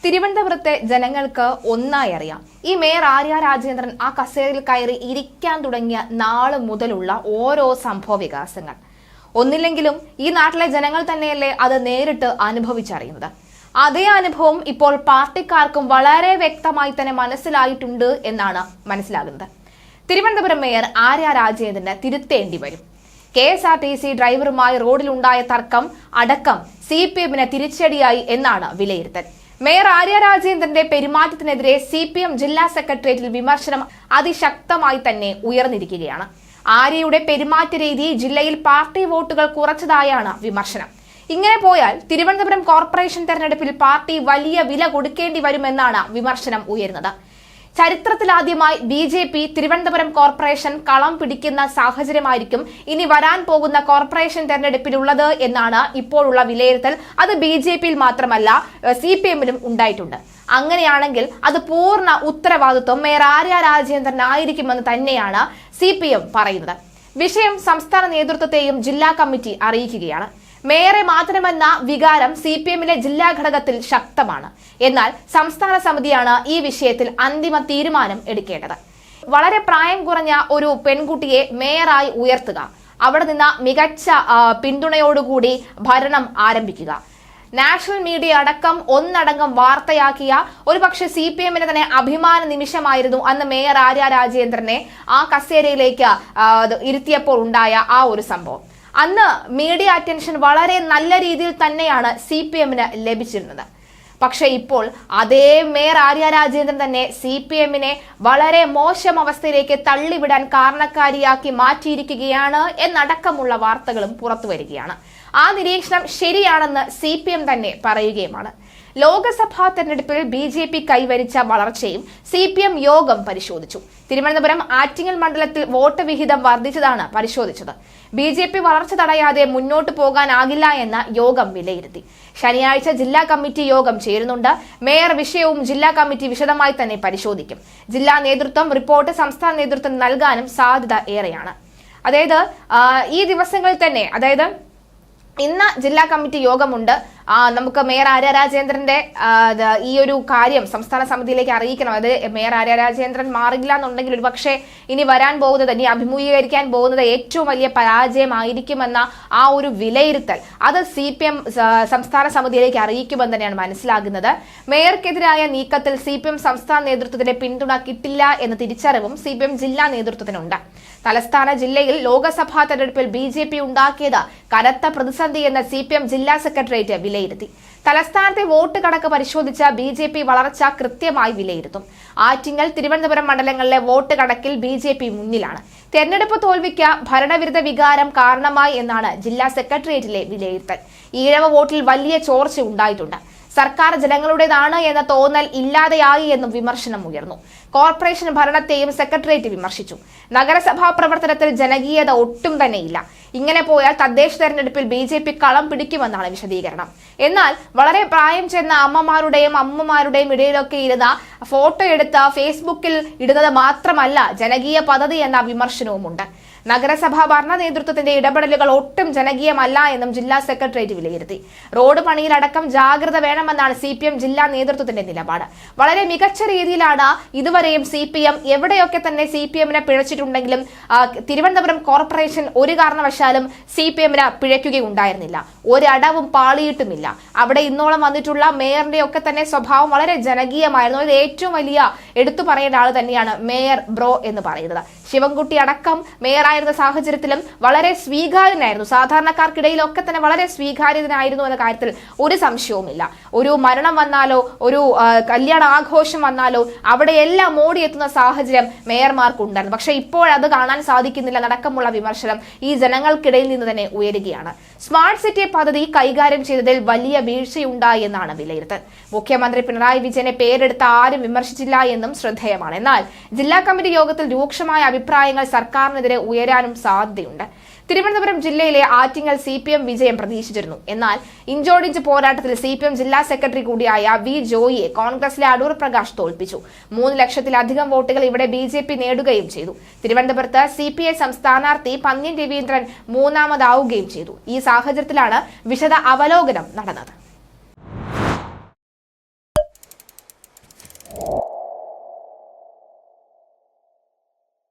തിരുവനന്തപുരത്തെ ജനങ്ങൾക്ക് ഒന്നായി അറിയാം. ഈ മേയർ ആര്യ രാജേന്ദ്രൻ ആ കസേരയിൽ കയറി ഇരിക്കാൻ തുടങ്ങിയ നാള് മുതലുള്ള ഓരോ സംഭവ വികാസങ്ങൾ. ഒന്നില്ലെങ്കിലും ഈ നാട്ടിലെ ജനങ്ങൾ തന്നെയല്ലേ അത് നേരിട്ട് അനുഭവിച്ചറിയുന്നത്. അതേ അനുഭവം ഇപ്പോൾ പാർട്ടിക്കാർക്കും വളരെ വ്യക്തമായി തന്നെ മനസ്സിലായിട്ടുണ്ട് എന്നാണ് മനസ്സിലാകുന്നത്. തിരുവനന്തപുരം മേയർ ആര്യ രാജേന്ദ്രന് തിരുത്തേണ്ടി വരും. KSRTC ഡ്രൈവറുമായി റോഡിലുണ്ടായ തർക്കം അടക്കം CPMന് തിരിച്ചടിയായി എന്നാണ് വിലയിരുത്തൽ. മേയർ ആര്യ രാജേന്ദ്രന്റെ പെരുമാറ്റത്തിനെതിരെ CPM ജില്ലാ സെക്രട്ടേറിയറ്റിൽ വിമർശനം അതിശക്തമായി തന്നെ ഉയർന്നിരിക്കുകയാണ്. ആര്യയുടെ പെരുമാറ്റ രീതി ജില്ലയിൽ പാർട്ടി വോട്ടുകൾ കുറച്ചതായാണ് വിമർശനം. ഇങ്ങനെ പോയാൽ തിരുവനന്തപുരം കോർപ്പറേഷൻ തെരഞ്ഞെടുപ്പിൽ പാർട്ടി വലിയ വില കൊടുക്കേണ്ടി വരുമെന്നാണ് വിമർശനം ഉയരുന്നത്. ചരിത്രത്തിലാദ്യമായി BJP തിരുവനന്തപുരം കോർപ്പറേഷൻ കളം പിടിക്കുന്ന സാഹചര്യമായിരിക്കും ഇനി വരാൻ പോകുന്ന കോർപ്പറേഷൻ തെരഞ്ഞെടുപ്പിലുള്ളത് എന്നാണ് ഇപ്പോഴുള്ള വിലയിരുത്തൽ. അത് BJPയിൽ മാത്രമല്ല CPMലും ഉണ്ടായിട്ടുണ്ട്. അങ്ങനെയാണെങ്കിൽ അത് പൂർണ്ണ ഉത്തരവാദിത്വം മേയർ ആര്യ രാജേന്ദ്രനായിരിക്കുമെന്ന് തന്നെയാണ് CPM പറയുന്നത്. വിഷയം സംസ്ഥാന നേതൃത്വത്തെയും ജില്ലാ കമ്മിറ്റി അറിയിക്കുകയാണ്. മേയറെ മാത്രമെന്ന വികാരം CPMലെ ജില്ലാ ഘടകത്തിൽ ശക്തമാണ്. എന്നാൽ സംസ്ഥാന സമിതിയാണ് ഈ വിഷയത്തിൽ അന്തിമ തീരുമാനം എടുക്കേണ്ടത്. വളരെ പ്രായം കുറഞ്ഞ ഒരു പെൺകുട്ടിയെ മേയറായി ഉയർത്തുക, അവിടെ നിന്ന് മികച്ച പിന്തുണയോടുകൂടി ഭരണം ആരംഭിക്കുക, നാഷണൽ മീഡിയ അടക്കം ഒന്നടങ്കം വാർത്തയാക്കിയ ഒരുപക്ഷെ CPMന് തന്നെ അഭിമാന നിമിഷമായിരുന്നു അന്ന് മേയർ ആര്യ രാജേന്ദ്രനെ ആ കസേരയിലേക്ക് ഇരുത്തിയപ്പോൾ ഉണ്ടായ ആ ഒരു സംഭവം. അന്ന് മീഡിയ അറ്റൻഷൻ വളരെ നല്ല രീതിയിൽ തന്നെയാണ് CPMന് ലഭിച്ചിരുന്നത്. പക്ഷെ ഇപ്പോൾ അതേ മേയർ ആര്യ രാജേന്ദ്രൻ തന്നെ CPMനെ വളരെ മോശം അവസ്ഥയിലേക്ക് തള്ളിവിടാൻ കാരണക്കാരിയാക്കി മാറ്റിയിരിക്കുകയാണ് എന്നടക്കമുള്ള വാർത്തകളും പുറത്തു വരികയാണ്. ആ നിരീക്ഷണം ശരിയാണെന്ന് CPM തന്നെ പറയുകയുമാണ്. ലോക്സഭാ തെരഞ്ഞെടുപ്പിൽ BJP കൈവരിച്ച വളർച്ചയും CPM യോഗം പരിശോധിച്ചു. തിരുവനന്തപുരം ആറ്റിങ്ങൽ മണ്ഡലത്തിൽ വോട്ട് വിഹിതം വർദ്ധിച്ചതാണ് പരിശോധിച്ചത്. BJP വളർച്ച തടയാതെ മുന്നോട്ട് പോകാനാകില്ല എന്ന യോഗം വിലയിരുത്തി. ശനിയാഴ്ച ജില്ലാ കമ്മിറ്റി യോഗം ചേരുന്നുണ്ട്. മേയർ വിഷയവും ജില്ലാ കമ്മിറ്റി വിശദമായി തന്നെ പരിശോധിക്കും. ജില്ലാ നേതൃത്വം റിപ്പോർട്ട് സംസ്ഥാന നേതൃത്വം നൽകാനും സാധ്യത ഏറെയാണ്. അതായത് ഈ ദിവസങ്ങളിൽ തന്നെ, അതായത് ഇന്ന് ജില്ലാ കമ്മിറ്റി യോഗമുണ്ട്. നമുക്ക് മേയർ ആര്യ രാജേന്ദ്രന്റെ ഈ ഒരു കാര്യം സംസ്ഥാന സമിതിയിലേക്ക് അറിയിക്കണം. അത് മേയർ ആര്യ രാജേന്ദ്രൻ മാറില്ല എന്നുണ്ടെങ്കിൽ ഒരുപക്ഷെ ഇനി വരാൻ പോകുന്നത്, ഇനി അഭിമുഖീകരിക്കാൻ പോകുന്നത് ഏറ്റവും വലിയ പരാജയമായിരിക്കുമെന്ന ആ ഒരു വിലയിരുത്തൽ അത് CPM സംസ്ഥാന സമിതിയിലേക്ക് അറിയിക്കുമെന്ന് തന്നെയാണ് മനസ്സിലാകുന്നത്. മേയർക്കെതിരായ നീക്കത്തിൽ CPM സംസ്ഥാന നേതൃത്വത്തിന്റെ പിന്തുണ കിട്ടില്ല എന്ന തിരിച്ചറിവും CPM ജില്ലാ നേതൃത്വത്തിനുണ്ട്. തലസ്ഥാന ജില്ലയിൽ ലോക്സഭാ തെരഞ്ഞെടുപ്പിൽ BJP ഉണ്ടാക്കിയത് കനത്ത പ്രതിസന്ധി എന്ന CPM ജില്ലാ സെക്രട്ടേറിയറ്റ് വിലയിരുത്തി. തലസ്ഥാനത്തെ വോട്ട് കണക്ക് പരിശോധിച്ച BJP വളർച്ച കൃത്യമായി വിലയിരുത്തും. ആറ്റിങ്ങൽ, തിരുവനന്തപുരം മണ്ഡലങ്ങളിലെ വോട്ട് കണക്കിൽ BJP മുന്നിലാണ്. തെരഞ്ഞെടുപ്പ് തോൽവിക്ക് ഭരണവിരുദ്ധ വികാരം കാരണമായി എന്നാണ് ജില്ലാ സെക്രട്ടേറിയറ്റിലെ വിലയിരുത്തൽ. ഈഴവ വോട്ടിൽ വലിയ ചോർച്ച ഉണ്ടായിട്ടുണ്ട്. സർക്കാർ ജനങ്ങളുടേതാണ് എന്ന തോന്നൽ ഇല്ലാതെയായി എന്നും വിമർശനം ഉയർന്നു. കോർപ്പറേഷൻ ഭരണത്തെയും സെക്രട്ടേറിയറ്റ് വിമർശിച്ചു. നഗരസഭാ പ്രവർത്തനത്തിൽ ജനകീയത ഒട്ടും തന്നെയില്ല. ഇങ്ങനെ പോയാൽ തദ്ദേശ തെരഞ്ഞെടുപ്പിൽ BJP കളം പിടിക്കുമെന്നാണ് വിശദീകരണം. എന്നാൽ വളരെ പ്രായം ചെന്ന അമ്മമാരുടെയും ഇടയിലൊക്കെ ഇരുന്ന ഫോട്ടോ എടുത്ത് ഫേസ്ബുക്കിൽ ഇടുന്നത് മാത്രമല്ല ജനകീയ പദ്ധതി എന്ന വിമർശനവുമുണ്ട്. നഗരസഭാ ഭരണ നേതൃത്വത്തിന്റെ ഇടപെടലുകൾ ഒട്ടും ജനകീയമല്ല എന്നും ജില്ലാ സെക്രട്ടേറിയറ്റ് വിലയിരുത്തി. റോഡ് പണിയിലടക്കം ജാഗ്രത വേണമെന്നാണ് CPM ജില്ലാ നേതൃത്വത്തിന്റെ നിലപാട്. വളരെ മികച്ച രീതിയിലാണ് ഇതുവരെയും CPM എവിടെയൊക്കെ തന്നെ CPMനെ പിഴച്ചിട്ടുണ്ടെങ്കിലും തിരുവനന്തപുരം കോർപ്പറേഷൻ ഒരു കാരണവശാലും CPMന് പിഴയ്ക്കുകയുണ്ടായിരുന്നില്ല. ഒരടവും പാളിയിട്ടുമില്ല. അവിടെ ഇന്നോളം വന്നിട്ടുള്ള മേയറിന്റെ ഒക്കെ തന്നെ സ്വഭാവം വളരെ ജനകീയമായിരുന്നു. അത് ഏറ്റവും വലിയ എടുത്തു പറയേണ്ട ആൾ തന്നെയാണ് മേയർ ബ്രോ എന്ന് പറയുന്നത്. ശിവൻകുട്ടി അടക്കം മേയറായിരുന്ന സാഹചര്യത്തിലും വളരെ സ്വീകാര്യനായിരുന്നു. സാധാരണക്കാർക്കിടയിലൊക്കെ തന്നെ വളരെ സ്വീകാര്യനായിരുന്നു എന്ന കാര്യത്തിൽ ഒരു സംശയവുമില്ല. ഒരു മരണം വന്നാലോ ഒരു കല്യാണ ആഘോഷം വന്നാലോ അവിടെയെല്ലാം ഓടിയെത്തുന്ന സാഹചര്യം മേയർമാർക്കുണ്ടായിരുന്നു. പക്ഷെ ഇപ്പോഴത് കാണാൻ സാധിക്കുന്നില്ല നടക്കമുള്ള വിമർശനം ഈ ജനങ്ങൾക്കിടയിൽ നിന്ന് തന്നെ ഉയരുകയാണ്. സ്മാർട്ട് സിറ്റി പദ്ധതി കൈകാര്യം ചെയ്തതിൽ വലിയ വീഴ്ചയുണ്ടായി എന്നാണ് വിലയിരുത്തൽ. മുഖ്യമന്ത്രി പിണറായി വിജയനെ പേരെടുത്ത് ആരും വിമർശിച്ചില്ല എന്നും ശ്രദ്ധേയമാണ്. എന്നാൽ ജില്ലാ കമ്മിറ്റി യോഗത്തിൽ രൂക്ഷമായ അഭിപ്രായങ്ങൾ സർക്കാരിനെതിരെ ഉയരാനും സാധ്യതയുണ്ട്. തിരുവനന്തപുരം ജില്ലയിലെ ആറ്റിങ്ങൽ CPM വിജയം പ്രതീക്ഷിച്ചിരുന്നു. എന്നാൽ ഇഞ്ചോടിഞ്ച് പോരാട്ടത്തിൽ CPM ജില്ലാ സെക്രട്ടറി കൂടിയായ V ജോയിയെ കോൺഗ്രസിലെ അടൂർ പ്രകാശ് തോൽപ്പിച്ചു. 3 ലക്ഷത്തിലധികം വോട്ടുകൾ ഇവിടെ BJP നേടുകയും ചെയ്തു. തിരുവനന്തപുരത്ത് CPI സ്ഥാനാർത്ഥി പന്ന്യൻ രവീന്ദ്രൻ മൂന്നാമതാവുകയും ചെയ്തു. ഈ സാഹചര്യത്തിലാണ് വിശദ അവലോകനം നടന്നത്. നന്ദി.